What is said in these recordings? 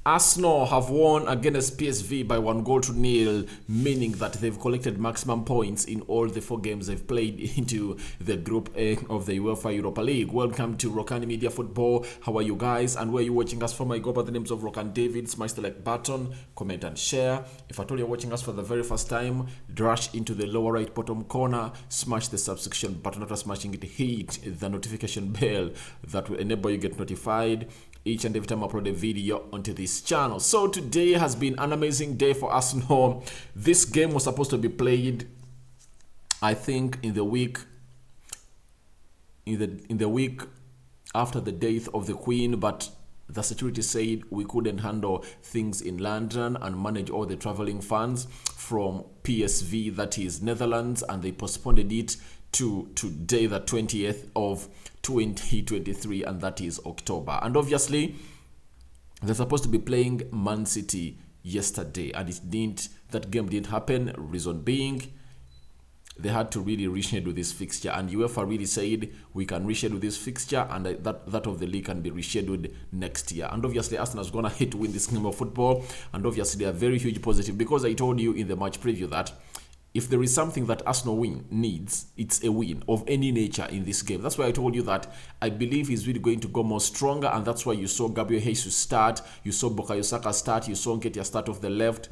Arsenal have won against PSV by 1-0, meaning that they've collected maximum points in all the 4 games they've played into the Group A of the UEFA Europa League. Welcome to Rokani Media Football. How are you guys? And where are you watching us from? I go by the names of Rokani David. Smash the like button, comment and share. If at all you're watching us for the very first time, dash into the lower right bottom corner, smash the subscription button. After smashing it, hit the notification bell that will enable you get notified each and every time I upload a video onto this channel. So today has been an amazing day for Arsenal. This game was supposed to be played, I think, in the week after the death of the Queen, but the security said we couldn't handle things in London and manage all the traveling fans from PSV, that is Netherlands, and they postponed it to today, the 20th of 2023, and that is October. And obviously they're supposed to be playing Man City yesterday, and that game didn't happen. Reason being, they had to really reschedule this fixture, and UEFA really said we can reschedule this fixture, and that of the league can be rescheduled next year. And obviously Arsenal is gonna hate to win this game of football, and obviously they are very huge positive, because I told you in the match preview that if there is something that Arsenal needs, it's a win of any nature in this game. That's why I told you that I believe he's really going to go more stronger, and that's why you saw Gabriel Jesus start, you saw Bukayo Saka start, you saw Nketiah start off the left,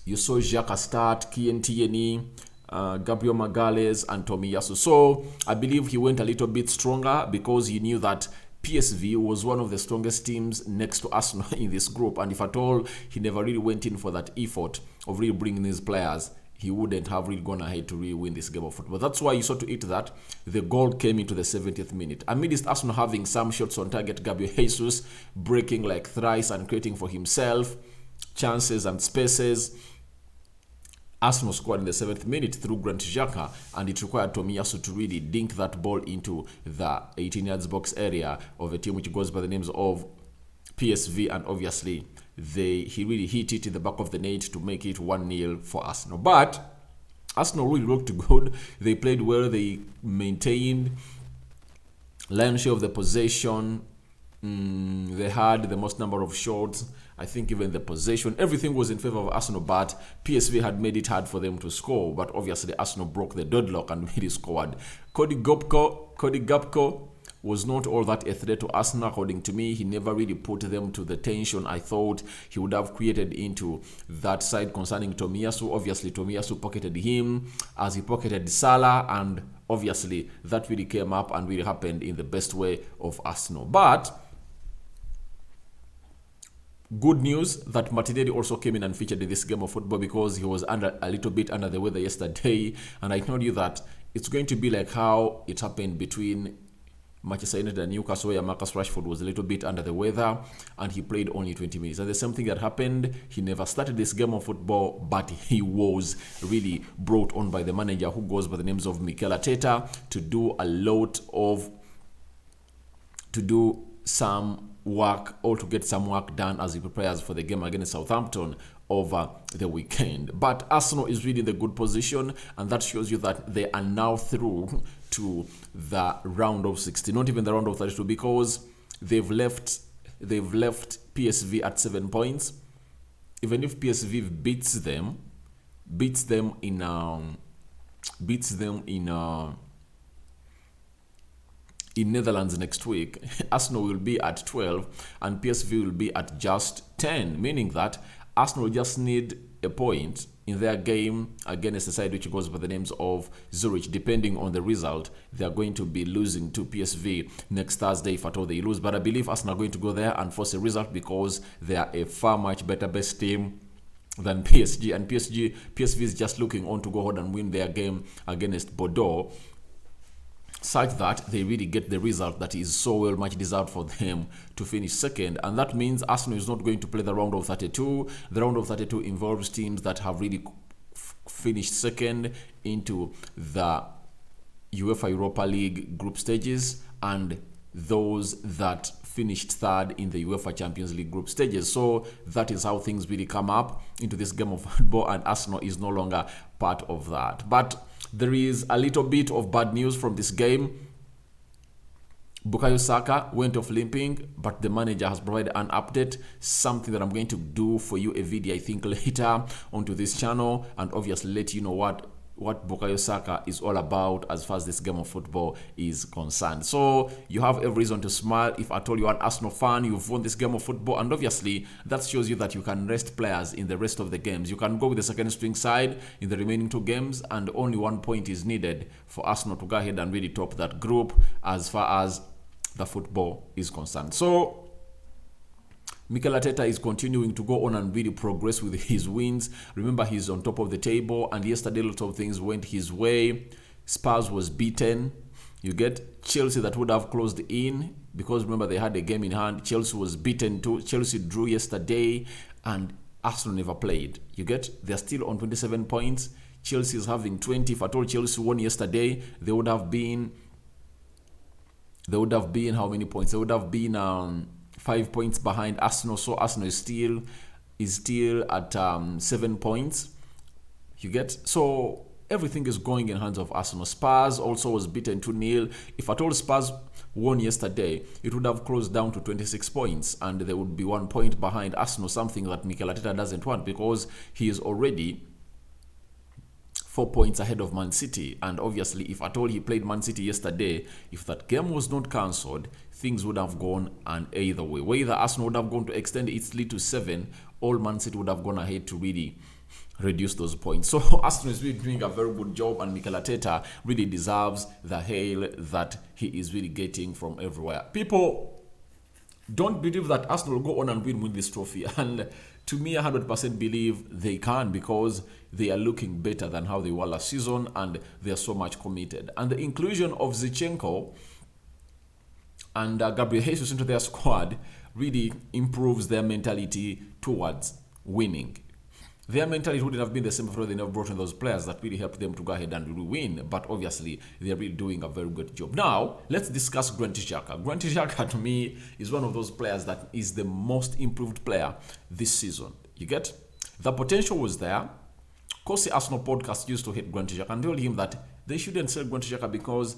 you saw Xhaka start, Kieran Tierney, Gabriel Magalhaes and Tomiyasu. So I believe he went a little bit stronger because he knew that PSV was one of the strongest teams next to Arsenal in this group, and if at all he never really went in for that effort of really bringing these players, he wouldn't have really gone ahead to really win this game of football. That's why you saw to it that the goal came into the 70th minute. Amidst Arsenal having some shots on target, Gabriel Jesus breaking like thrice and creating for himself chances and spaces, Arsenal scored in the 7th minute through Granit Xhaka, and it required Tomiyasu to really dink that ball into the 18 yards box area of a team which goes by the names of PSV, and obviously he really hit it in the back of the net to make it 1-0 for Arsenal. But Arsenal really looked good. They played well. They maintained lion's share of the possession. They had the most number of shots. I think even the possession, everything was in favor of Arsenal, but PSV had made it hard for them to score. But obviously Arsenal broke the deadlock and really scored. Cody Gakpo was not all that a threat to Arsenal, according to me. He never really put them to the tension I thought he would have created into that side concerning Tomiyasu. Obviously Tomiyasu pocketed him as he pocketed Salah, and obviously that really came up and really happened in the best way of Arsenal. But good news that Martinelli also came in and featured in this game of football, because he was a little bit under the weather yesterday, and I told you that it's going to be like how it happened between Manchester United and Newcastle, where Marcus Rashford was a little bit under the weather and he played only 20 minutes. And the same thing that happened, he never started this game of football, but he was really brought on by the manager, who goes by the names of Mikel Arteta, to do some work, or to get some work done as he prepares for the game against Southampton over the weekend. But Arsenal is really in the good position, and that shows you that they are now through to the round of 16, not even the round of 32, because they've left PSV at 7 points. Even if PSV beats them in Netherlands next week, Arsenal will be at 12 and PSV will be at just 10, meaning that Arsenal just need a point in their game against the side which goes by the names of Zurich. Depending on the result, they are going to be losing to PSV next Thursday if at all they lose. But I believe Arsenal are going to go there and force a result, because they are a far much better best team than PSG, and PSV is just looking on to go ahead and win their game against Bordeaux, such that they really get the result that is so well much deserved for them to finish second. And that means Arsenal is not going to play the round of 32. The round of 32 involves teams that have really finished second into the UEFA Europa League group stages, and those that finished third in the UEFA Champions League group stages. So that is how things really come up into this game of football, and Arsenal is no longer part of that. But there is a little bit of bad news from this game. Bukayo Saka went off limping, but the manager has provided an update, something that I'm going to do for you a video, I think, later onto this channel, and obviously let you know what Bukayo Saka is all about as far as this game of football is concerned. So you have every reason to smile if at all you're an Arsenal fan, you've won this game of football, and obviously that shows you that you can rest players in the rest of the games. You can go with the second string side in the remaining 2 games, and only 1 point is needed for Arsenal to go ahead and really top that group as far as the football is concerned. So Mikel Arteta is continuing to go on and really progress with his wins. Remember, he's on top of the table, and yesterday lots of things went his way. Spurs was beaten. You get Chelsea that would have closed in, because remember they had a game in hand. Chelsea was beaten too. Chelsea drew yesterday, and Arsenal never played. You get, they're still on 27 points. Chelsea is having 20. If I told Chelsea won yesterday, they would have been how many points? They would have been 5 points behind Arsenal. So Arsenal is still at 7 points. You get, so everything is going in hands of Arsenal. Spurs also was beaten 2-0. If at all Spurs won yesterday, it would have closed down to 26 points, and they would be 1 point behind Arsenal, something that Mikel Arteta doesn't want, because he is already 4 points ahead of Man City. And obviously, if at all he played Man City yesterday, if that game was not cancelled, things would have gone an either way. Whether Arsenal would have gone to extend its lead to 7, or Man City would have gone ahead to really reduce those points. So Arsenal is really doing a very good job, and Mikel Arteta really deserves the hail that he is really getting from everywhere. People don't believe that Arsenal will go on and win this trophy, and to me, I 100% believe they can, because they are looking better than how they were last season, and they are so much committed. And the inclusion of Zinchenko and Gabriel Jesus into their squad really improves their mentality towards winning. Their mentality wouldn't have been the same if they never brought in those players that really helped them to go ahead and really win. But obviously, they're really doing a very good job. Now, let's discuss Granit Xhaka. Granit Xhaka, to me, is one of those players that is the most improved player this season. You get? The potential was there. Of course, the Arsenal podcast used to hate Granit Xhaka and told him that they shouldn't sell Granit Xhaka, because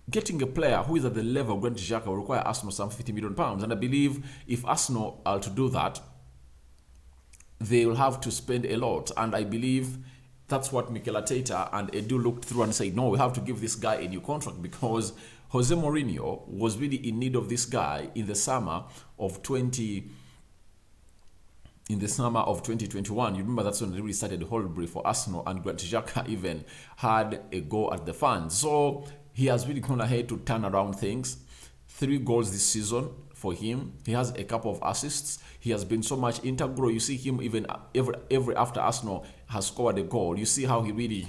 getting a player who is at the level of Granit Xhaka will require Arsenal some £50 million. And I believe if Arsenal are to do that, they will have to spend a lot. And I believe that's what Mikel Arteta and Edu looked through and said, no, we have to give this guy a new contract, because Jose Mourinho was really in need of this guy in the summer of 2021. You remember that's when they really started the whole brief for Arsenal, and Granit Xhaka even had a go at the fans. So he has really gone ahead to turn around things. 3 goals this season for him. He has a couple of assists. He has been so much integral. You see him even every after Arsenal has scored a goal. You see how he really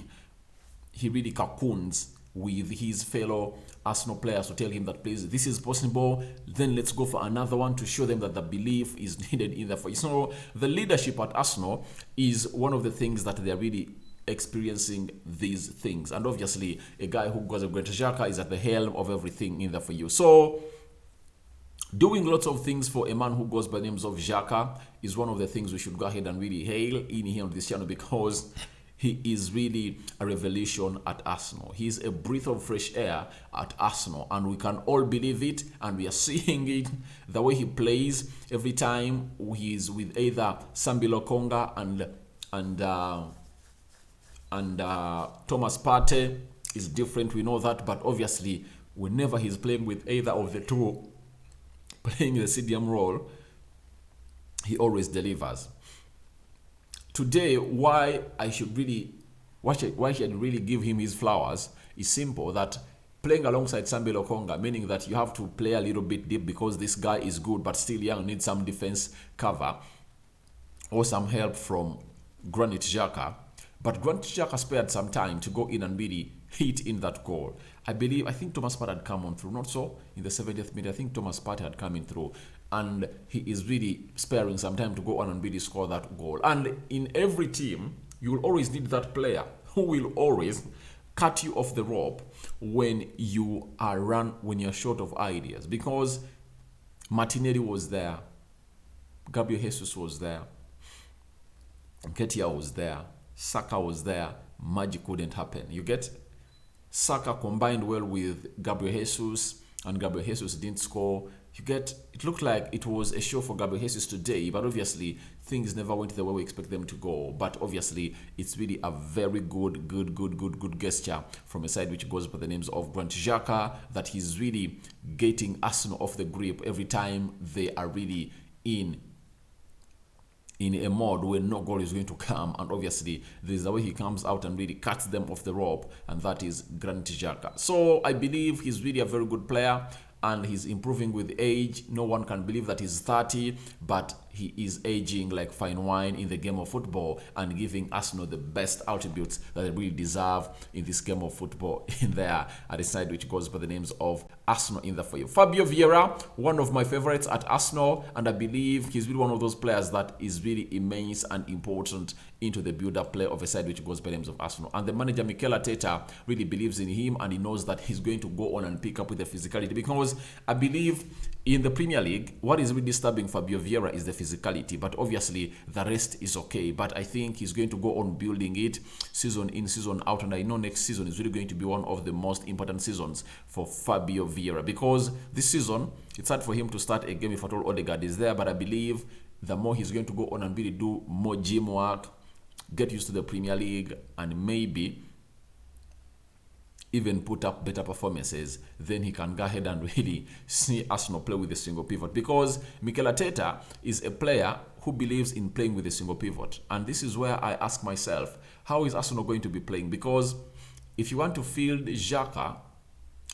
cocoons with his fellow Arsenal players to tell him that, please, this is possible, then let's go for another one, to show them that the belief is needed in the fight. So the leadership at Arsenal is one of the things that they're really experiencing these things. And obviously, a guy who goes with Granit Xhaka is at the helm of everything in there for you. So doing lots of things for a man who goes by the names of Xhaka is one of the things we should go ahead and really hail in here on this channel, because he is really a revelation at Arsenal. He's a breath of fresh air at Arsenal, and we can all believe it, and we are seeing it. The way he plays every time he's with either Sambi Lokonga and Thomas Partey is different. We know that, but obviously, whenever he's playing with either of the two, playing the CDM role, he always delivers. Today, why I should really give him his flowers is simple. That playing alongside Sambi Lokonga, meaning that you have to play a little bit deep, because this guy is good but still young, needs some defense cover or some help from Granit Xhaka. But Granit Xhaka spared some time to go in and really hit in that goal. I think Thomas Partey had come on through, not so in the 70th minute. I think Thomas Partey had come in through, and he is really sparing some time to go on and really score that goal. And in every team, you will always need that player who will always cut you off the rope when you're short of ideas, because Martinelli was there, Gabriel Jesus was there, Nketiah was there, Saka was there. Magic couldn't happen. You get? Saka combined well with Gabriel Jesus, and Gabriel Jesus didn't score. It looked like it was a show for Gabriel Jesus today, but obviously things never went the way we expect them to go. But obviously it's really a very good gesture from a side which goes by the names of Granit Xhaka, that he's really getting Arsenal off the grip every time they are really in a mode where no goal is going to come, and obviously there's a way he comes out and really cuts them off the rope, and that is Granit Xhaka. So I believe he's really a very good player, and he's improving with age. No one can believe that he's 30, but he is aging like fine wine in the game of football and giving Arsenal the best attributes that they really deserve in this game of football in there at the side which goes by the names of Arsenal in there for you. Fabio Viera, one of my favorites at Arsenal, and I believe he's really one of those players that is really immense and important into the build-up play of a side which goes by the names of Arsenal. And the manager Mikel Arteta really believes in him, and he knows that he's going to go on and pick up with the physicality, because I believe in the Premier League, what is really disturbing Fabio Viera is the physicality, but obviously the rest is okay. But I think he's going to go on building it season in, season out, and I know next season is really going to be one of the most important seasons for Fabio Viera, because this season it's hard for him to start a game if at all Odegaard is there, but I believe the more he's going to go on and really do more gym work, get used to the Premier League, and maybe even put up better performances, then he can go ahead and really see Arsenal play with a single pivot, because Mikel Arteta is a player who believes in playing with a single pivot. And this is where I ask myself, how is Arsenal going to be playing? Because if you want to field Xhaka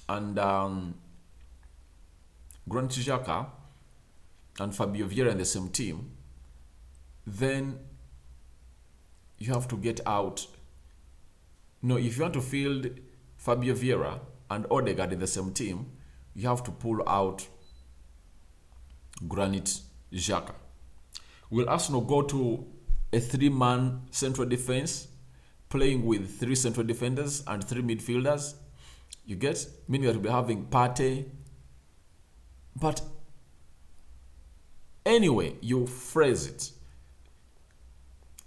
and Granit Xhaka and Fabio Viera in the same team, then you have to get out. No, if you want to field Fabio Viera and Odegaard in the same team, you have to pull out Granit Xhaka. Will Arsenal go to a 3-man central defense, playing with 3 central defenders and 3 midfielders? You get? Meaning that we'll be having Partey. But anyway, you phrase it,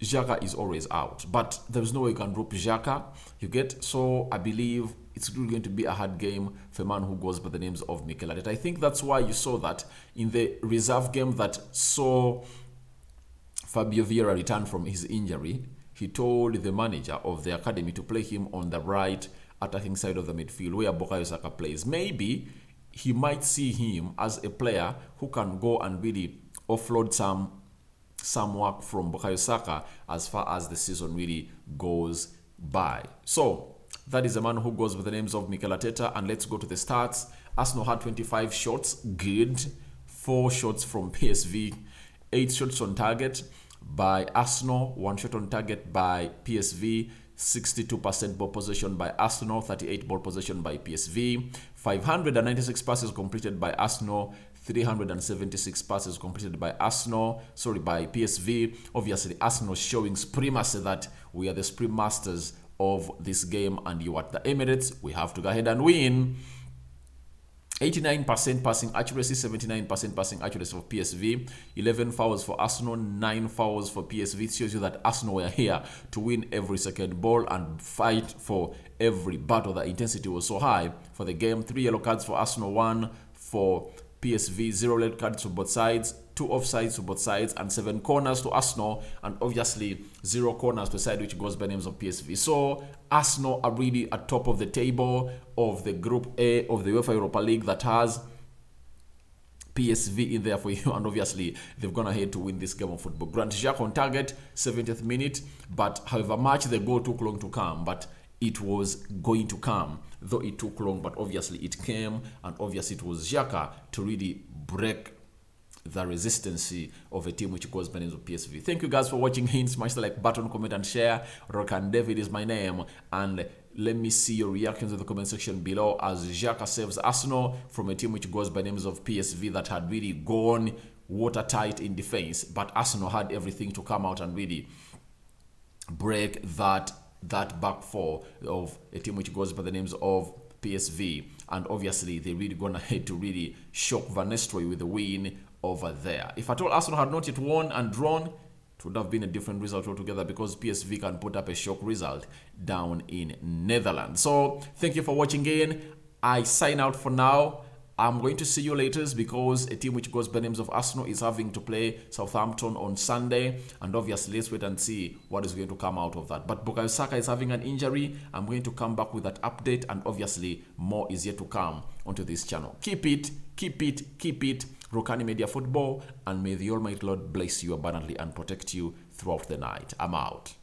Xhaka is always out, but there's no way you can drop Xhaka, you get? So I believe it's really going to be a hard game for a man who goes by the names of Mikel Arteta. I think that's why you saw that in the reserve game that saw Fabio Viera return from his injury, he told the manager of the academy to play him on the right attacking side of the midfield where Bukayo Saka plays. Maybe he might see him as a player who can go and really offload some work from Bukayo Saka as far as the season really goes by. So that is a man who goes with the names of Mikel Arteta. And let's go to the stats. Arsenal had 25 shots, good. 4 shots from PSV, 8 shots on target by Arsenal, 1 shot on target by PSV, 62% ball possession by Arsenal, 38 ball possession by PSV, 596 passes completed by Arsenal, 376 passes completed by by PSV. Obviously, Arsenal showing supremacy that we are the supreme masters of this game, and you at the Emirates, we have to go ahead and win. 89% passing accuracy, 79% passing accuracy for PSV, 11 fouls for Arsenal, 9 fouls for PSV. It shows you that Arsenal were here to win every second ball and fight for every battle. The intensity was so high for the game. 3 yellow cards for Arsenal, 1 for PSV, 0 red cards for both sides, 2 offsides for both sides, and 7 corners to Arsenal, and obviously 0 corners per side, which goes by names of PSV. So Arsenal are really at top of the table of the Group A of the UEFA Europa League that has PSV in there for you, and obviously they've gone ahead to win this game of football. Granit Xhaka on target, 70th minute, but however much the goal took long to come, but it was going to come, though it took long, but obviously it came, and obviously it was Xhaka to really break the resistance of a team which goes by the name of PSV. Thank you guys for watching. Smash the like button, comment and share. Rokani David is my name, and let me see your reactions in the comment section below as Xhaka saves Arsenal from a team which goes by names of PSV that had really gone watertight in defense, but Arsenal had everything to come out and really break that back four of a team which goes by the names of PSV, and obviously they really gone ahead to really shock Van Nistelrooy with the win over there. If at all Arsenal had not yet won and drawn, it would have been a different result altogether, because PSV can put up a shock result down in Netherlands. So thank you for watching again. I sign out for now, I'm going to see you later because a team which goes by the names of Arsenal is having to play Southampton on Sunday. And obviously, let's wait and see what is going to come out of that. But Bukayo Saka is having an injury. I'm going to come back with that update. And obviously, more is yet to come onto this channel. Keep it. Rokani Media Football. And may the Almighty Lord bless you abundantly and protect you throughout the night. I'm out.